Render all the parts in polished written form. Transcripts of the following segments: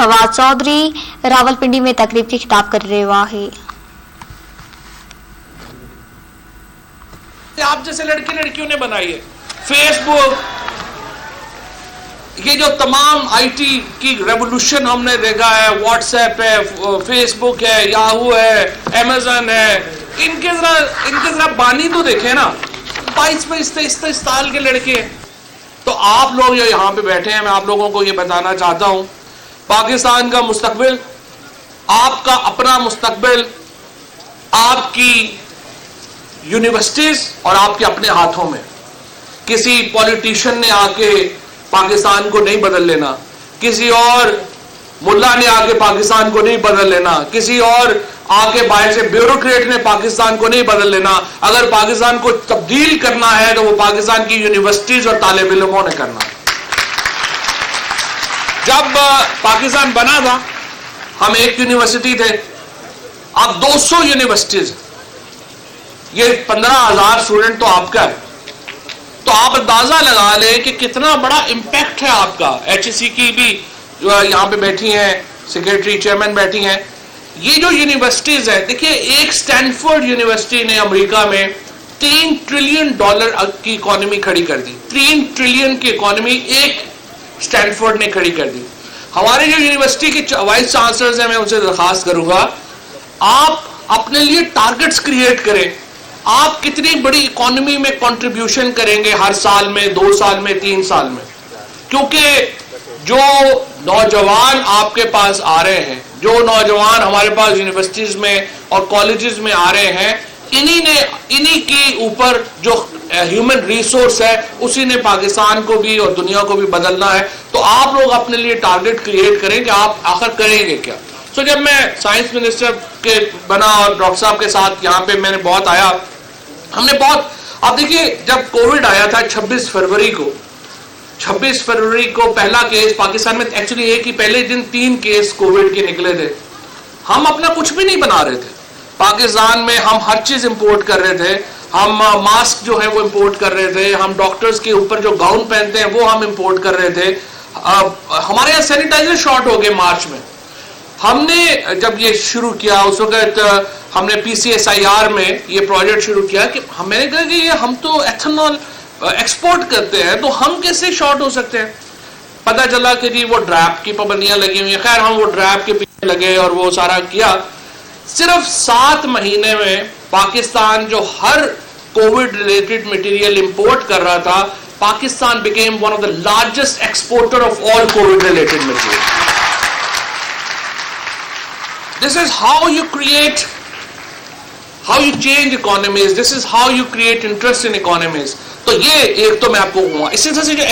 फवाद चौधरी रावलपिंडी में तकरीब की खिताब कर रहे हुए। आप जैसे लड़के लड़कियों ने बनाई है फेसबुक, ये जो तमाम आईटी की रेवोल्यूशन हमने देखा है, व्हाट्सएप है, फेसबुक है, याहू है, अमेजन है, इनके जरा बानी तो देखे ना, 22-23 साल के लड़के। तो आप लोग जो यहाँ पे बैठे हैं, मैं आप लोगों को ये बताना चाहता हूँ, पाकिस्तान का मुस्तकबिल, आपका अपना मुस्तकबिल, आपकी यूनिवर्सिटीज और आपके अपने हाथों में। किसी पॉलिटिशियन ने आके पाकिस्तान को नहीं बदल लेना, किसी और मुल्ला ने आके पाकिस्तान को नहीं बदल लेना, किसी और आके बाहर से ब्यूरोक्रेट ने पाकिस्तान को नहीं बदल लेना। अगर पाकिस्तान को तब्दील करना है तो वो पाकिस्तान की यूनिवर्सिटीज और तालिब इल्मों ने करना है। जब पाकिस्तान बना था हम एक यूनिवर्सिटी थे, अब 200 यूनिवर्सिटीज, ये 15,000 स्टूडेंट तो आपका है। तो आप अंदाजा लगा लें कि कितना बड़ा इंपैक्ट है आपका। HEC की भी जो यहाँ पे बैठी हैं, सेक्रेटरी चेयरमैन बैठी हैं। ये जो यूनिवर्सिटीज है, देखिए एक स्टैनफोर्ड यूनिवर्सिटी ने अमेरिका में $3 ट्रिलियन की इकोनॉमी खड़ी कर दी। 3 ट्रिलियन की इकोनॉमी एक स्टैनफोर्ड ने खड़ी कर दी। हमारे जो यूनिवर्सिटी के वाइस चांसलर्स हैं, मैं उनसे दरखास्त करूंगा, आप अपने लिए टारगेट्स क्रिएट करें। आप कितनी बड़ी इकोनॉमी में कंट्रीब्यूशन करेंगे हर साल में, 2 साल में, 3 साल में। क्योंकि जो नौजवान आपके पास आ रहे हैं, जो नौजवान हमारे पास यूनिवर्सिटीज में और कॉलेजेस में आ रहे हैं, इन्हीं के ऊपर जो ह्यूमन रिसोर्स है, उसी ने पाकिस्तान को भी और दुनिया को भी बदलना है। तो आप लोग अपने लिए टारगेट क्रिएट करें कि आप आखिर करेंगे क्या। सो जब मैं साइंस मिनिस्टर के बना और डॉक्टर साहब के साथ यहाँ पे मैंने बहुत आया, हमने बहुत, आप देखिए जब कोविड आया था 26 फरवरी को पहला केस पाकिस्तान में, एक्चुअली एक ही पहले दिन 3 केस कोविड के निकले थे। हम अपना कुछ भी नहीं बना रहे थे पाकिस्तान में, हम हर चीज इंपोर्ट कर रहे थे। हम मास्क जो है वो इंपोर्ट कर रहे थे, हम डॉक्टर्स के ऊपर जो गाउन पहनते हैं वो हम इंपोर्ट कर रहे थे। हमारे यहाँ सैनिटाइजर शॉर्ट हो गए मार्च में। हमने जब ये शुरू किया उस वक्त हमने PCSIR में ये प्रोजेक्ट शुरू किया कि मैंने कहा कि ये हम तो एथेनॉल एक्सपोर्ट करते हैं, तो हम कैसे शॉर्ट हो सकते हैं। पता चला कि जी वो ड्रैप की पाबंदियां लगी हुई हैं। खैर हम वो ड्रैप के पीछे लगे और वो सारा किया। सिर्फ 7 महीने में पाकिस्तान जो हर कोविड रिलेटेड मटेरियल इंपोर्ट कर रहा था, Pakistan became one of the largest exporter of all Covid related material. This is how you create, how you change economies. This is how you create interest in economies. तो ये एक तो मैं आपको कहूँगा। इसी तरह से जो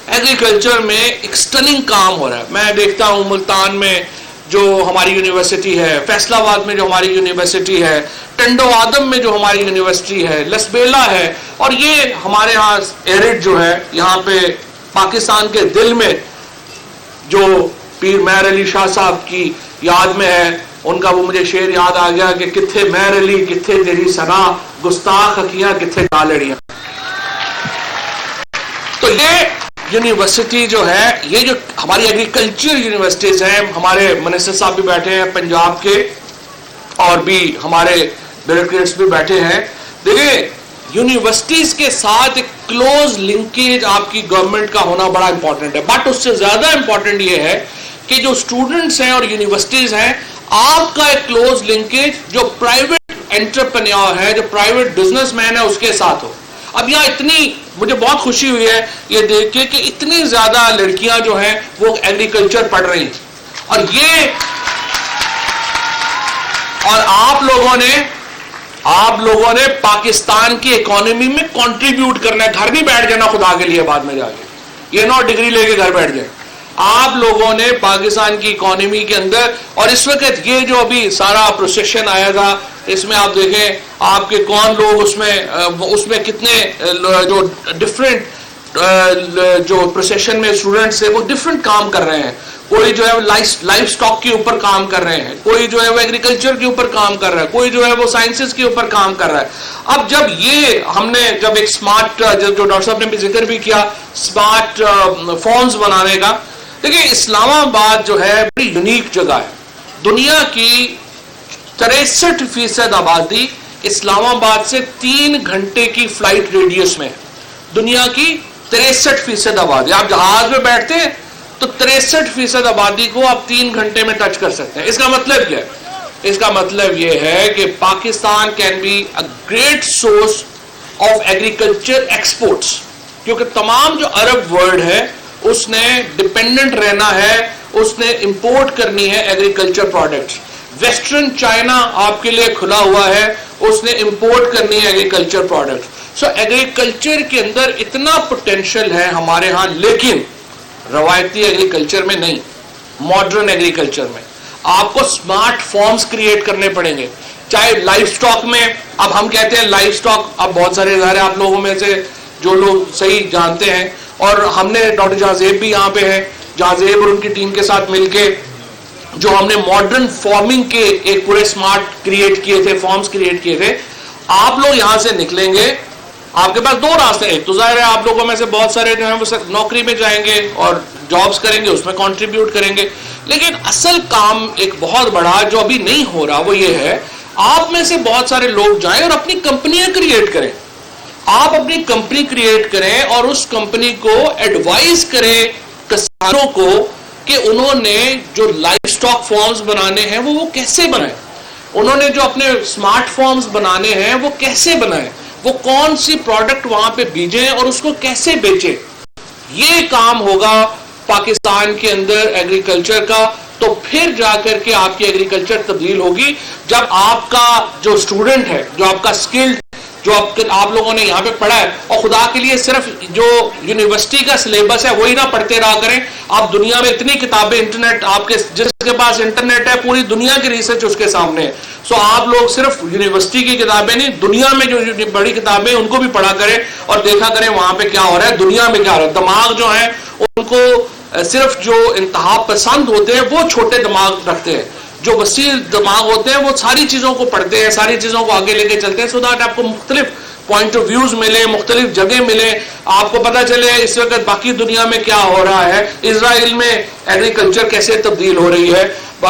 एग्रीकल्चर में एक स्टनिंग काम हो रहा है। मैं देखता हूँ मुल्तान में जो हमारी यूनिवर्सिटी है, फैसलाबाद में जो हमारी यूनिवर्सिटी है, टंडो आदम में जो हमारी यूनिवर्सिटी है, लसबेला है, और ये हमारे यहाँ एरिड जो है, यहाँ पे पाकिस्तान के दिल में जो पीर मेहर अली शाह साहब की याद में है, उनका वो मुझे शेर याद आ गया कि किथे मेहर अली किथे तेरी सना, गुस्ताख अखियां किथे गालड़ियां। तो ये यूनिवर्सिटी जो है, ये जो हमारी एग्रीकल्चर यूनिवर्सिटीज हैं, हमारे मिनिस्टर साहब भी बैठे हैं पंजाब के और भी हमारे ब्यूरोक्रेट्स भी बैठे हैं। देखिए यूनिवर्सिटीज के साथ एक क्लोज लिंकेज आपकी गवर्नमेंट का होना बड़ा इंपॉर्टेंट है। बट उससे ज्यादा इंपॉर्टेंट ये है कि जो स्टूडेंट्स हैं और यूनिवर्सिटीज हैं, आपका एक क्लोज लिंकेज जो प्राइवेट एंटरप्रेन्योर है, जो प्राइवेट बिजनेसमैन है, उसके साथ हो। अब यहाँ इतनी मुझे बहुत खुशी हुई है ये देख के कि इतनी ज्यादा लड़कियां जो हैं वो एग्रीकल्चर पढ़ रही हैं। और आप लोगों ने पाकिस्तान की इकोनॉमी में कंट्रीब्यूट करना है। घर नहीं बैठ जाना खुदा के लिए बाद में जाके, ये 9 डिग्री लेके घर बैठ जाए। आप लोगों ने पाकिस्तान की इकोनॉमी के अंदर, और इस वक्त ये जो अभी सारा प्रोसेशन आया था, इसमें आप देखें आपके कौन लोग उसमें कितने जो डिफरेंट जो प्रोसेशन में स्टूडेंट्स है वो डिफरेंट काम कर रहे हैं। कोई जो है लाइफ स्टॉक के ऊपर काम कर रहे हैं, कोई जो है वो एग्रीकल्चर के ऊपर काम कर रहा है, कोई जो है वो साइंसेस के ऊपर काम कर रहा है। अब जब एक स्मार्ट, जो डॉक्टर साहब ने भी जिक्र भी किया, स्मार्ट फोन्स बनाने का, دیکھیں اسلام آباد جو ہے بڑی یونیک جگہ ہے. دنیا کی 63% آبادی اسلام آباد سے 3 گھنٹے کی فلائٹ ریڈیس میں ہے. دنیا کی 63% آبادی, آپ جہاز میں بیٹھتے ہیں تو 63% آبادی کو آپ 3 گھنٹے میں ٹچ کر سکتے ہیں. اس کا مطلب کیا ہے؟ اس کا مطلب یہ ہے کہ Pakistan can be a great source of agriculture exports, کیونکہ تمام جو عرب ورلڈ ہے اس نے ڈپینڈنٹ رہنا ہے, اس نے امپورٹ کرنی ہے ایگریکلچر پروڈکٹس. ویسٹرن چائنا آپ کے لیے کھلا ہوا ہے, اس نے امپورٹ کرنی ہے ایگریکلچر پروڈکٹس. سو ایگریکلچر کے اندر اتنا پوٹینشیل ہے ہمارے ہاں, لیکن روایتی ایگریکلچر میں نہیں, ماڈرن ایگریکلچر میں آپ کو سمارٹ فارمز کریٹ کرنے پڑیں گے. چاہے لائف سٹاک میں, اب ہم کہتے ہیں لائف سٹاک, اب بہت سارے ادارے آپ لوگوں میں سے جو لوگ صحیح جانتے ہیں, اور ہم نے ڈاکٹر جہازیب بھی یہاں پہ ہیں, جہازیب اور ان کی ٹیم کے ساتھ مل کے جو ہم نے ماڈرن فارمنگ کے ایک پورے سمارٹ کریٹ کیے تھے, فارمز کریٹ کیے تھے. آپ لوگ یہاں سے نکلیں گے, آپ کے پاس 2 راستے ہیں. ایک تو ظاہر ہے آپ لوگوں میں سے بہت سارے جو ہیں وہ نوکری میں جائیں گے اور جابز کریں گے, اس میں کنٹریبیوٹ کریں گے. لیکن اصل کام ایک بہت بڑا جو ابھی نہیں ہو رہا وہ یہ ہے, آپ میں سے بہت سارے لوگ جائیں اور اپنی کمپنیاں کریٹ کریں. آپ اپنی کمپنی کریٹ کریں اور اس کمپنی کو ایڈوائز کریں کسانوں کو کہ انہوں نے جو لائف سٹاک فارمز بنانے ہیں وہ کیسے بنائیں, انہوں نے جو اپنے سمارٹ فارمز بنانے ہیں وہ کیسے بنائیں, وہ کون سی پروڈکٹ وہاں پہ بیجیں اور اس کو کیسے بیچیں. یہ کام ہوگا پاکستان کے اندر ایگریکلچر کا, تو پھر جا کر کے آپ کی ایگریکلچر تبدیل ہوگی. جب آپ کا جو اسٹوڈنٹ ہے, جو آپ کا اسکلڈ, جو آپ لوگوں نے یہاں پہ پڑھا ہے, اور خدا کے لیے صرف جو یونیورسٹی کا سلیبس ہے وہی نہ پڑھتے رہا کریں. آپ دنیا میں اتنی کتابیں, انٹرنیٹ, آپ کے جس کے پاس انٹرنیٹ ہے پوری دنیا کی ریسرچ اس کے سامنے ہے. سو آپ لوگ صرف یونیورسٹی کی کتابیں نہیں, دنیا میں جو بڑی کتابیں ان کو بھی پڑھا کریں اور دیکھا کریں وہاں پہ کیا ہو رہا ہے, دنیا میں کیا ہو رہا ہے. دماغ جو ہے ان کو صرف جو انتہا پسند ہوتے ہیں وہ چھوٹے دماغ رکھتے ہیں, جو وسیع دماغ ہوتے ہیں وہ ساری چیزوں کو پڑھتے ہیں, ساری چیزوں کو آگے لے کے چلتے ہیں, سو دیٹ آپ کو مختلف پوائنٹ آف ویوز ملے, مختلف جگہ ملے, آپ کو پتہ چلے اس وقت باقی دنیا میں کیا ہو رہا ہے, اسرائیل میں ایگریکلچر کیسے تبدیل ہو رہی ہے,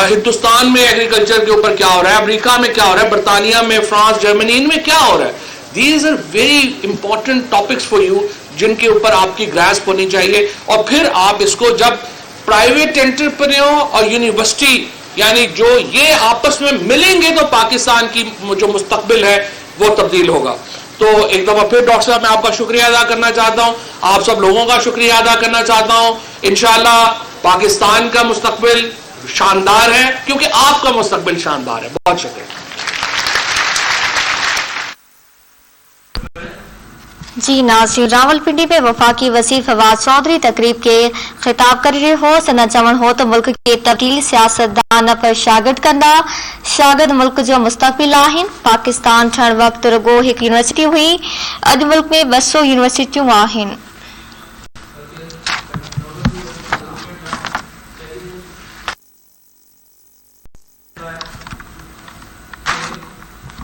ہندوستان میں ایگریکلچر کے اوپر کیا ہو رہا ہے, امریکہ میں کیا ہو رہا ہے, برطانیہ میں, فرانس, جرمنی, ان میں کیا ہو رہا ہے. These are very important topics for you, جن کے اوپر آپ کی گراسپ ہونی چاہیے. اور پھر آپ اس کو جب پرائیویٹ انٹرپرینیور اور یونیورسٹی یعنی جو یہ آپس میں ملیں گے تو پاکستان کی جو مستقبل ہے وہ تبدیل ہوگا. تو ایک دفعہ پھر ڈاکٹر صاحب میں آپ کا شکریہ ادا کرنا چاہتا ہوں, آپ سب لوگوں کا شکریہ ادا کرنا چاہتا ہوں. انشاءاللہ پاکستان کا مستقبل شاندار ہے کیونکہ آپ کا مستقبل شاندار ہے. بہت شکریہ. جی ناظرین, راول پنڈی میں وفاقی وزیر فواد چودھری تقریب کے خطاب کر رہے ہو. سنا چون ہو تو ملک کے تبدیل سیاست دان پر شاگرد کرنا, شاگرد ملک جو مستقبل آہن. پاکستان ٹھن وقت رگو ایک یونیورسٹی ہوئی, اج ملک میں 200 یونیورسٹیوں آہن.